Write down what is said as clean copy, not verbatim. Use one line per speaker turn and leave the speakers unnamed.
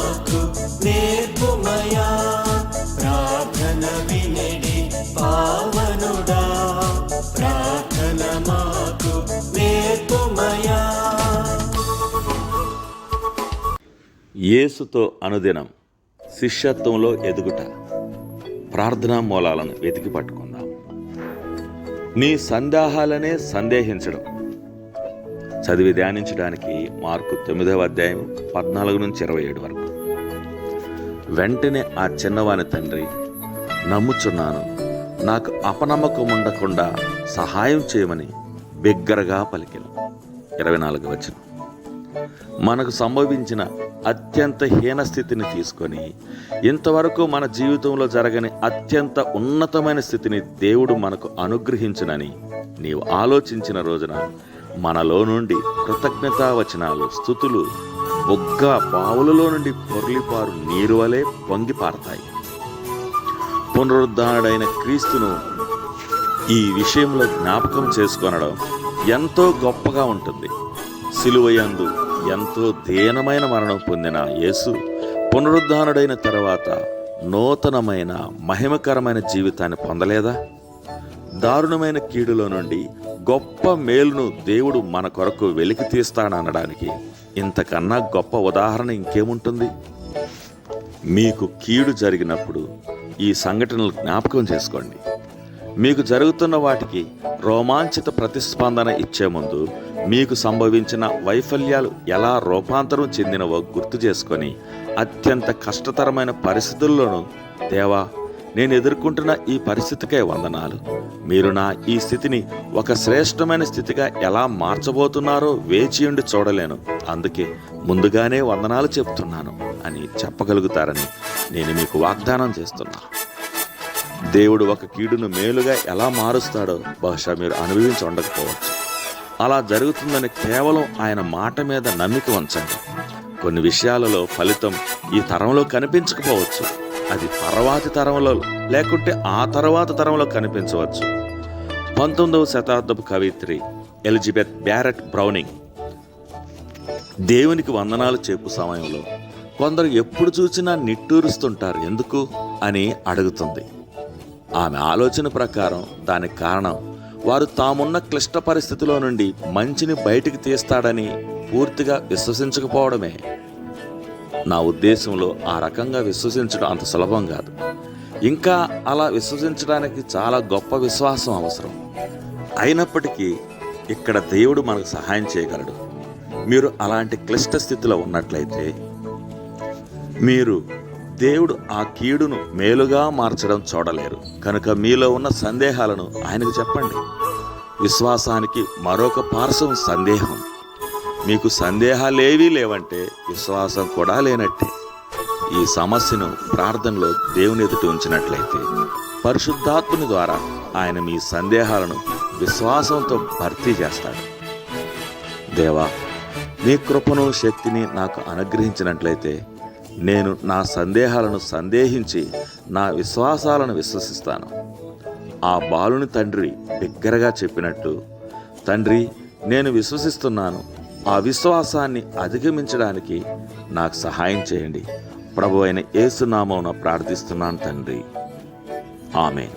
మాకు నేర్పుమయా, ప్రార్థన వినడి పావనుడా, ప్రార్థన మాకు నేర్పుమయా.
యేసుతో అనుదినం శిష్యత్వంలో ఎదుగుట. ప్రార్థనా మూలాలను వెతికి పట్టుకుందాం. నీ సందేహాలనే సందేహించడం. చదివి ధ్యానించడానికి మార్కు 9వ అధ్యాయం 14 నుంచి 27 వరకు. వెంటనే ఆ చిన్నవాని తండ్రి, నమ్ముచున్నాను, నాకు అపనమ్మకం ఉండకుండా సహాయం చేయమని బిగ్గరగా పలికెను. 24వ వచనం. మనకు సంభవించిన అత్యంత హీన స్థితిని తీసుకొని ఇంతవరకు మన జీవితంలో జరగని అత్యంత ఉన్నతమైన స్థితిని దేవుడు మనకు అనుగ్రహించునని నీవు ఆలోచించిన రోజున మనలో నుండి కృతజ్ఞతావచనాలు, స్తుతులు బొగ్గ బావులలో నుండి పొర్లిపారు నీరు వలె పొంగి పారతాయి. పునరుద్ధరణుడైన క్రీస్తును ఈ విషయంలో జ్ఞాపకం చేసుకొనడం ఎంతో గొప్పగా ఉంటుంది. సిలువయందు ఎంతో దీనమైన మరణం పొందిన యేసు పునరుద్ధరణుడైన తర్వాత నూతనమైన మహిమకరమైన జీవితాన్ని పొందలేదా? దారుణమైన కీడులో నుండి గొప్ప మేలును దేవుడు మన కొరకు వెలికి తీస్తాడనడానికి ఇంతకన్నా గొప్ప ఉదాహరణ ఇంకేముంటుంది? మీకు కీడు జరిగినప్పుడు ఈ సంఘటనలు జ్ఞాపకం చేసుకోండి. మీకు జరుగుతున్న వాటికి రోమాంచిత ప్రతిస్పందన ఇచ్చే ముందు మీకు సంభవించిన వైఫల్యాలు ఎలా రూపాంతరం చెందినవో గుర్తు చేసుకొని అత్యంత కష్టతరమైన పరిస్థితుల్లోనూ, దేవా, నేను ఎదుర్కొంటున్న ఈ పరిస్థితికే వందనాలు, మీరు నా ఈ స్థితిని ఒక శ్రేష్టమైన స్థితిగా ఎలా మార్చబోతున్నారో వేచియుండి చూడలేను, అందుకే ముందుగానే వందనాలు చెప్తున్నాను అని చెప్పగలుగుతారని నేను మీకు వాగ్దానం చేస్తున్నా. దేవుడు ఒక కీడును మేలుగా ఎలా మారుస్తాడో బహుశా మీరు అనుభవించి ఉండకపోవచ్చు. అలా జరుగుతుందని కేవలం ఆయన మాట మీద నమ్మిక ఉంచండి. కొన్ని విషయాలలో ఫలితం ఈ తరంలో కనిపించకపోవచ్చు, అది తర్వాతి తరంలో లేకుంటే ఆ తర్వాత తరంలో కనిపించవచ్చు. 19వ శతాబ్దపు కవిత్రి ఎలిజబెత్ బ్యారెట్ బ్రౌనింగ్ దేవునికి వందనాలు చెప్పు సమయంలో కొందరు ఎప్పుడు చూసినా నిట్టూరుస్తుంటారు ఎందుకు అని అడుగుతుంది. ఆమె ఆలోచన ప్రకారం దానికి కారణం వారు తామున్న క్లిష్ట పరిస్థితిలో నుండి మంచిని బయటికి తీస్తాడని పూర్తిగా విశ్వసించకపోవడమే. నా ఉద్దేశంలో ఆ రకంగా విశ్వసించడం అంత సులభం కాదు. ఇంకా అలా విశ్వసించడానికి చాలా గొప్ప విశ్వాసం అవసరం. అయినప్పటికీ ఇక్కడ దేవుడు మనకు సహాయం చేయగలడు. మీరు అలాంటి క్లిష్ట స్థితిలో ఉన్నట్లయితే మీరు దేవుడు ఆ కీడును మేలుగా మార్చడం చూడలేరు. కనుక మీలో ఉన్న సందేహాలను ఆయనకు చెప్పండి. విశ్వాసానికి మరొక పార్శ్వం సందేహం. మీకు సందేహాలేవీ లేవంటే విశ్వాసం కూడా లేనట్టే. ఈ సమస్యను ప్రార్థనలో దేవుని ఎదుట ఉంచినట్లయితే పరిశుద్ధాత్ముని ద్వారా ఆయన మీ సందేహాలను విశ్వాసంతో భర్తీ చేస్తాడు. దేవా, నీ కృపను శక్తిని నాకు అనుగ్రహించినట్లయితే నేను నా సందేహాలను సందేహించి నా విశ్వాసాలను విశ్వసిస్తాను. ఆ బాలుని తండ్రి బిగ్గరగా చెప్పినట్టు, తండ్రి, నేను విశ్వసిస్తున్నాను, ఆ విశ్వాసాన్ని అధిగమించడానికి నాకు సహాయం చేయండి. ప్రభువైన యేసు నామమున ప్రార్థిస్తున్నాను తండ్రి. ఆమేన్.